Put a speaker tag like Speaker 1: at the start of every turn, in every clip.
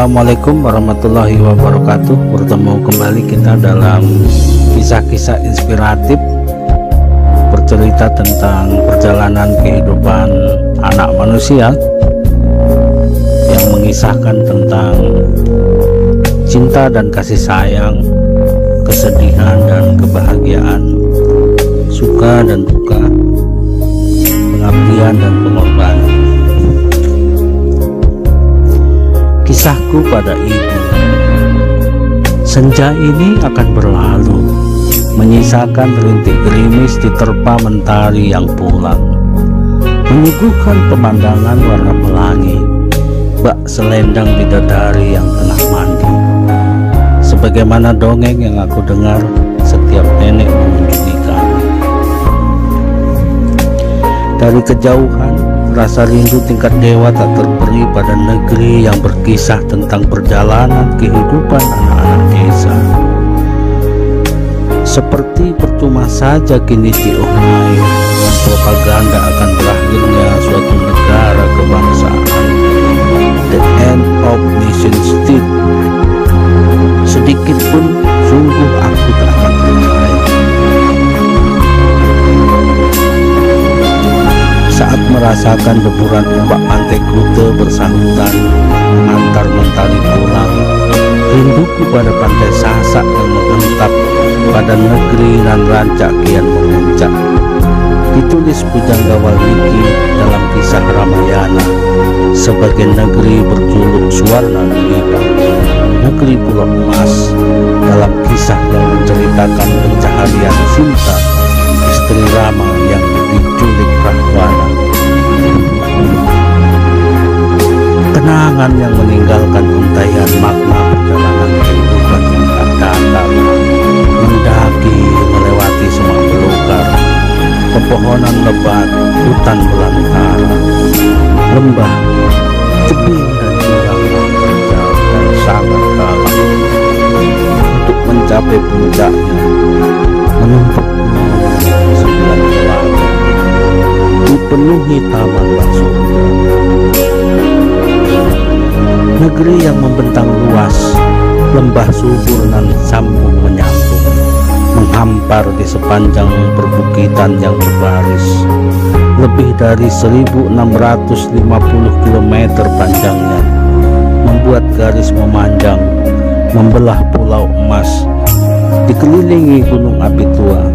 Speaker 1: Assalamualaikum warahmatullahi wabarakatuh. Bertemu kembali kita dalam kisah-kisah inspiratif, bercerita tentang perjalanan kehidupan anak manusia yang mengisahkan tentang cinta dan kasih sayang, kesedihan dan kebahagiaan, suka dan duka, pengabdian dan pengorbanan. Kisahku pada ibu. Senja ini akan berlalu, menyisakan rintik gerimis diterpa mentari yang pulang, menyuguhkan pemandangan warna pelangi, bak selendang bidadari yang tengah mandi. Sebagaimana dongeng yang aku dengar setiap nenek mengunjungi kami. Dari kejauhan, rasa rindu tingkat dewa tak terperi pada negeri yang berkisah tentang perjalanan kehidupan anak-anak desa. Seperti percuma saja kini diomai dengan propaganda akan berakhirnya suatu negara kebangsaan, the end of nation state. Sedikit pun sungguh aku tak akan percaya. Saat merasakan deburan ombak pantai Kuta bersahutan mengantar mentari pulang, rinduku pada pantai Sasak yang mengentap pada negeri nan rancak kian memuncak. Ditulis Pujangga Walmiki dalam kisah Ramayana sebagai negeri berjuluk Suwarna Dwipa, negeri Pulau Emas, dalam kisah yang menceritakan pencaharian Sinta, istri Rama yang diculik Rahwana. Kenangan yang meninggalkan untaian makna perjalanan kehidupan yang tak datang, mendaki melewati semak belukar, pepohonan lebat, hutan belantara, lembah, tebing dan jurang yang terjal dan sangat dalam. Untuk mencapai puncaknya, menumpuk sembilan pelangi, dipenuhi taman surga. Negeri yang membentang luas, lembah subur nan sambung menyambung, menghampar di sepanjang perbukitan yang berbaris. Lebih dari 1650 km panjangnya, membuat garis memanjang, membelah Pulau Emas, dikelilingi gunung api tua.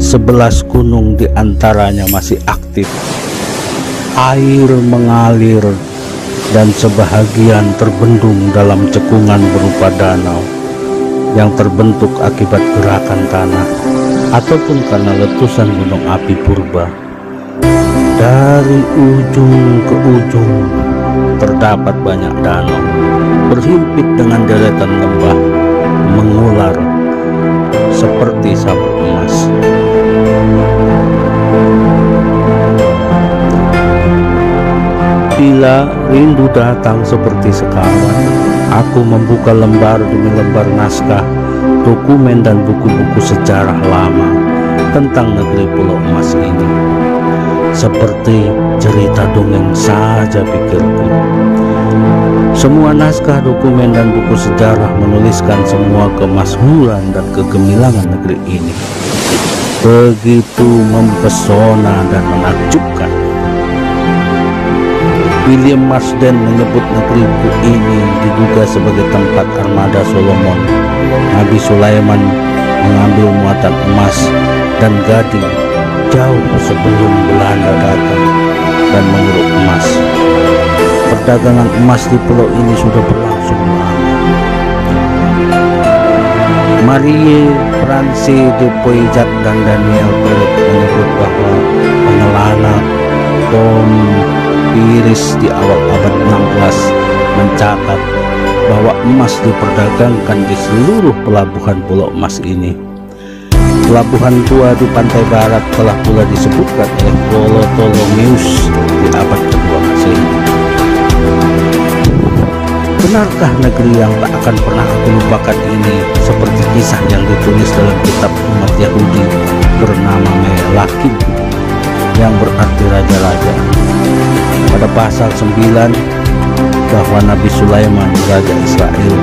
Speaker 1: 11 gunung diantaranya masih aktif. Air mengalir dan sebahagian terbendung dalam cekungan berupa danau yang terbentuk akibat gerakan tanah ataupun karena letusan gunung api purba. Dari ujung ke ujung terdapat banyak danau berhimpit dengan deretan lembah mengular seperti sabuk emas. Bila rindu datang seperti sekawan, aku membuka lembar demi lembar naskah, dokumen dan buku-buku sejarah lama tentang negeri Pulau Emas ini. Seperti cerita dongeng saja pikirku. Semua naskah, dokumen dan buku sejarah menuliskan semua kemakmuran dan kegemilangan negeri ini. Begitu mempesona dan menakjubkan. William Marsden menyebut negeriku ini diduga sebagai tempat armada Solomon. Nabi Sulaiman mengambil muatan emas dan gading jauh sebelum Belanda datang dan mengeruk emas. Perdagangan emas di pulau ini sudah berlangsung lama. Marie France de Puigat dan Daniel Perret menyebut bahwa pengelana Tom Piris di awal abad 16 mencatat bahwa emas diperdagangkan di seluruh pelabuhan Pulau Emas ini. Pelabuhan tua di pantai barat telah pula disebutkan oleh Ptolemaeus di abad kedua Masehi. Benarkah negeri yang tak akan pernah aku lupakan ini seperti kisah yang ditulis dalam kitab umat Yahudi bernama Melakim yang berarti raja-raja? Pada pasal 9 bahwa Nabi Sulaiman, Raja Israel,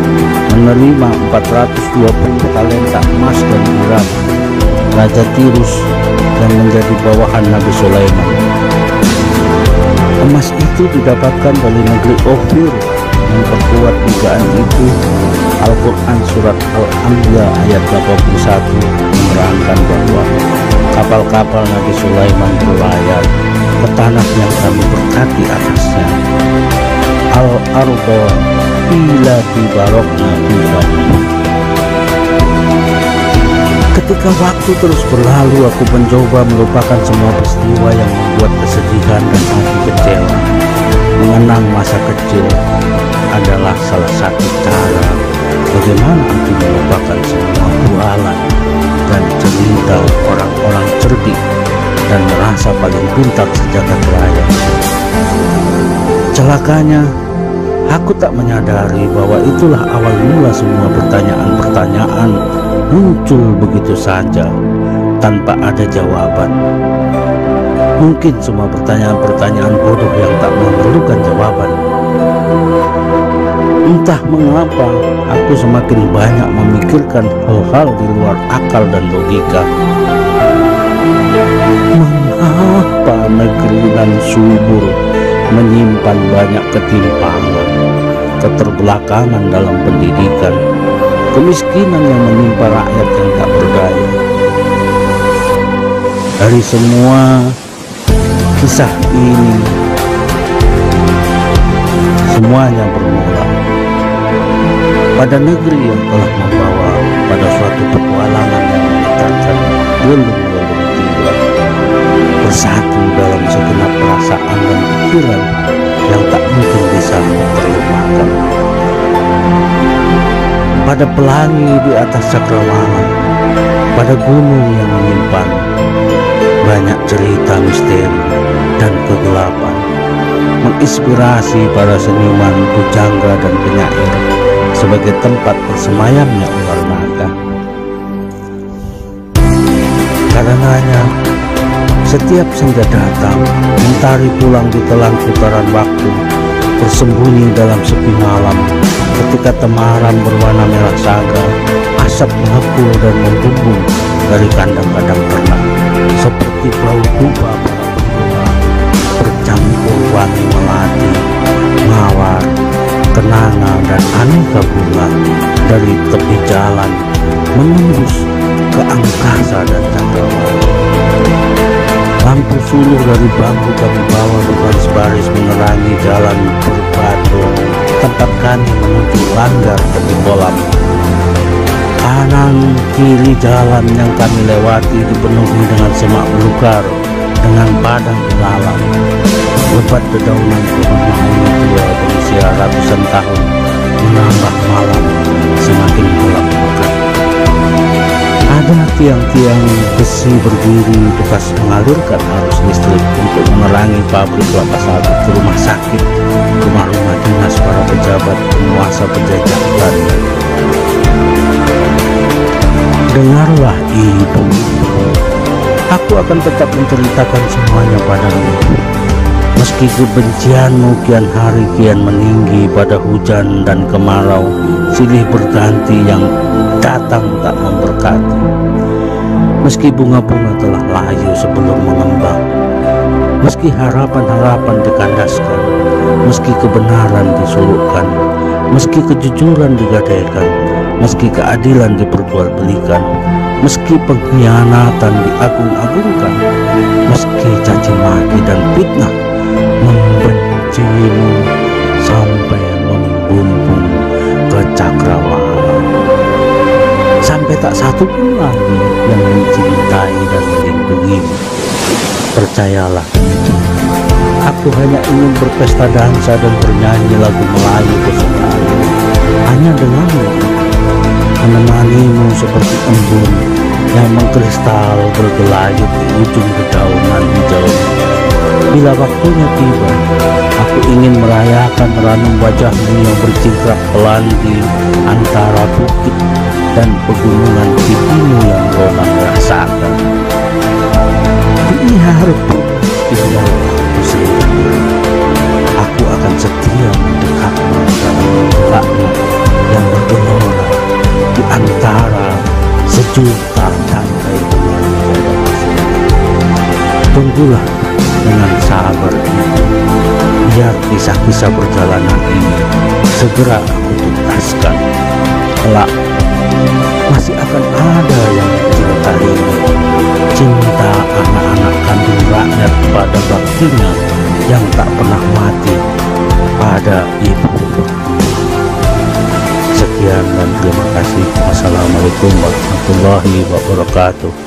Speaker 1: menerima 420 talenta emas dan dirham Raja Tirus yang menjadi bawahan Nabi Sulaiman. Emas itu didapatkan dari negeri Ofir. Memperkuat dugaan itu, Al-Quran Surat Al-Anbiya ayat 81 menerangkan bahwa kapal-kapal Nabi Sulaiman berlayar ke tanah yang kami berkati atasnya. Al-Arba illati barokna fiha. Ketika waktu terus berlalu, aku mencoba melupakan semua peristiwa yang membuat kesedihan dan hati kecewa. Mengenang masa kecil adalah salah satu cara bagaimana aku melupakan semua bualan dan cerita orang-orang cerdik dan merasa paling pintar sejagat raya. Celakanya, aku tak menyadari bahwa itulah awal mula semua pertanyaan-pertanyaan muncul begitu saja tanpa ada jawaban. Mungkin semua pertanyaan-pertanyaan bodoh yang tak memerlukan jawaban. Entah mengapa aku semakin banyak memikirkan hal-hal di luar akal dan logika. Mengapa negeri dan subur menyimpan banyak ketimpangan, keterbelakangan dalam pendidikan, kemiskinan yang menimpa rakyat yang tak berdaya? Dari semua kisah ini, semuanya bermula pada negeri yang telah membawa pada suatu petualangan yang mengetatkan gelung-gelung jiwa, bersatu dalam segenap perasaan dan pikiran yang tak mungkin bisa terlupakan. Pada pelangi di atas cakrawala, pada gunung yang menyimpan banyak cerita misteri dan kegelapan, menginspirasi para seniman, pujangga dan penyair sebagai tempat bersemayamnya ular naga. Karenanya, setiap senja datang, mentari pulang di telan putaran waktu, bersembunyi dalam sepi malam, ketika temaram berwarna merah saga, asap mengepul dan membumbung dari kandang-kandang ternak, seperti bau dupa para pengguna, bercampur wangi melati, mawar, kenanga dan aneka bunga dari tepi jalan menembus ke angkasa dan cakrawala. Lampu suluh dari bambu kami bawa berbaris-baris menerangi jalan berbatu tempat kami menuju langgar tepi kolam. Kanan kiri jalan yang kami lewati dipenuhi dengan semak belukar, dengan padang ilalang, lebat dedaunan pohon mahoni tua berusia ratusan tahun menambah malam semakin gelap pekat. Ada tiang-tiang besi berdiri bekas mengalirkan arus listrik untuk menerangi pabrik kelapa sawit, rumah sakit, rumah-rumah dinas para pejabat penguasa penjajah Belanda. Dengarlah ibu, aku akan tetap menceritakan semuanya padamu. Meski kebencianmu kian hari kian meninggi pada hujan dan kemarau, silih berganti yang datang tak memberkati. Meski bunga-bunga telah layu sebelum mengembang, meski harapan-harapan dikandaskan, meski kebenaran disulukkan, meski kejujuran digadaikan, meski keadilan diperjualbelikan, meski pengkhianatan diagung-agungkan, meski caci maki dan fitnah membencimu sampai membumbung ke cakrawala, sampai tak satu pun lagi yang mencintai dan melindungimu. Percayalah, aku hanya ingin berpesta dansa dan bernyanyi lagu Melayu kesukaan, hanya denganmu, menemanimu seperti embun yang mengkristal bergelayut di ujung dedaunan hijau. Bila waktunya tiba, aku ingin merayakan ranum wajahmu yang bercingkrap pelan di antara bukit dan pegunungan pipimu yang roman rasakan. Biarpun tinggal aku sendiri, aku akan setia mendekat Tunggulah dengan sabar itu, biar kisah-kisah perjalanan ini segera aku tuntaskan. Kelak masih akan ada yang mencintai cinta anak-anak kandung rakyat pada baktinya yang tak pernah mati pada ibu. Sekian dan terima kasih. Wassalamualaikum warahmatullahi wabarakatuh.